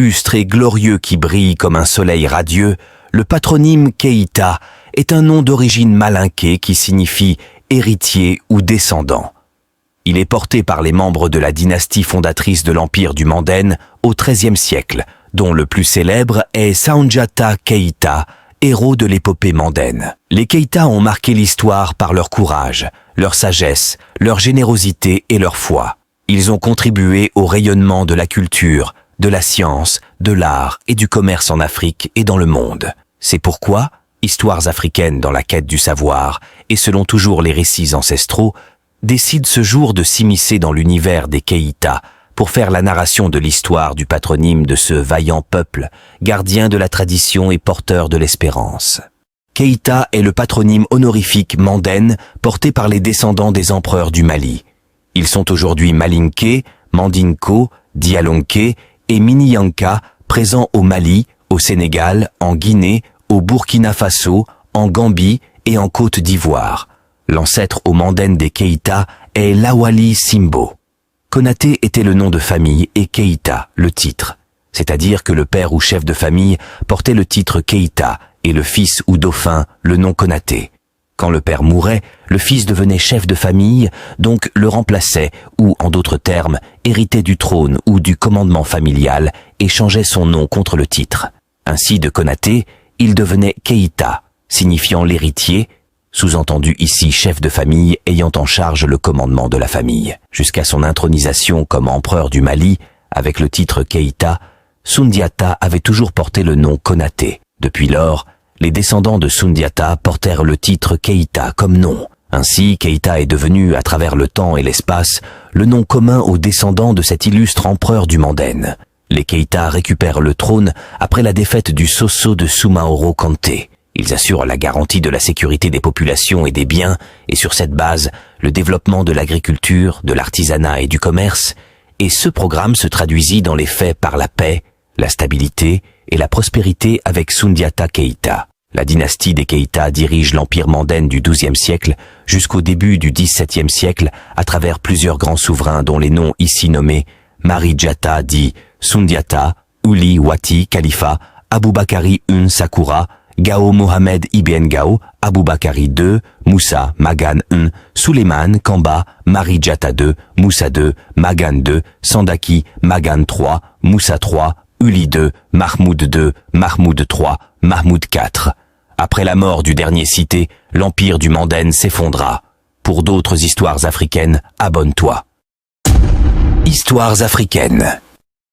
illustre et glorieux qui brille comme un soleil radieux, le patronyme Keïta est un nom d'origine malinké qui signifie héritier ou descendant. Il est porté par les membres de la dynastie fondatrice de l'empire du Manden au XIIIe siècle, dont le plus célèbre est Soundjata Keïta, héros de l'épopée mandaine. Les Keïta ont marqué l'histoire par leur courage, leur sagesse, leur générosité et leur foi. Ils ont contribué au rayonnement de la culture, de la science, de l'art et du commerce en Afrique et dans le monde. C'est pourquoi, Histoires africaines dans la quête du savoir, et selon toujours les récits ancestraux, décide ce jour de s'immiscer dans l'univers des Keïta pour faire la narration de l'histoire du patronyme de ce vaillant peuple, gardien de la tradition et porteur de l'espérance. Keïta est le patronyme honorifique mandaine porté par les descendants des empereurs du Mali. Ils sont aujourd'hui Malinké, Mandinko, Dialonké et Miniyanka, présents au Mali, au Sénégal, en Guinée, au Burkina Faso, en Gambie et en Côte d'Ivoire. L'ancêtre au mandaine des Keïta est Lawali Simbo. Konaté était le nom de famille et Keïta, le titre. C'est-à-dire que le père ou chef de famille portait le titre Keïta et le fils ou dauphin le nom Konaté. Quand le père mourait, le fils devenait chef de famille, donc le remplaçait ou, en d'autres termes, héritait du trône ou du commandement familial et changeait son nom contre le titre. Ainsi de Konaté, il devenait Keïta, signifiant l'héritier, sous-entendu ici chef de famille ayant en charge le commandement de la famille. Jusqu'à son intronisation comme empereur du Mali, avec le titre Keïta, Soundiata avait toujours porté le nom Konaté. Depuis lors, les descendants de Soundiata portèrent le titre Keïta comme nom. Ainsi, Keïta est devenu, à travers le temps et l'espace, le nom commun aux descendants de cet illustre empereur du Manden. Les Keïta récupèrent le trône après la défaite du Sosso de Soumaoro Kanté. Ils assurent la garantie de la sécurité des populations et des biens, et sur cette base, le développement de l'agriculture, de l'artisanat et du commerce, et ce programme se traduisit dans les faits par la paix, la stabilité et la prospérité avec Soundiata Keïta. La dynastie des Keïta dirige l'empire mandaine du XIIe siècle jusqu'au début du XVIIe siècle à travers plusieurs grands souverains dont les noms ici nommés Marijata dit Soundiata, Uli Wati Khalifa, Aboubakari Sakura, Gao Mohamed Ibn Gao, Aboubakari II, Moussa Magan I, Suleiman Kamba, Marijata II, Moussa II, Magan II, Sandaki Magan III, Moussa III, Uli II, Mahmoud II, Mahmoud III, Mahmoud IV. Après la mort du dernier cité, l'empire du Manden s'effondra. Pour d'autres histoires africaines, abonne-toi. Histoires africaines.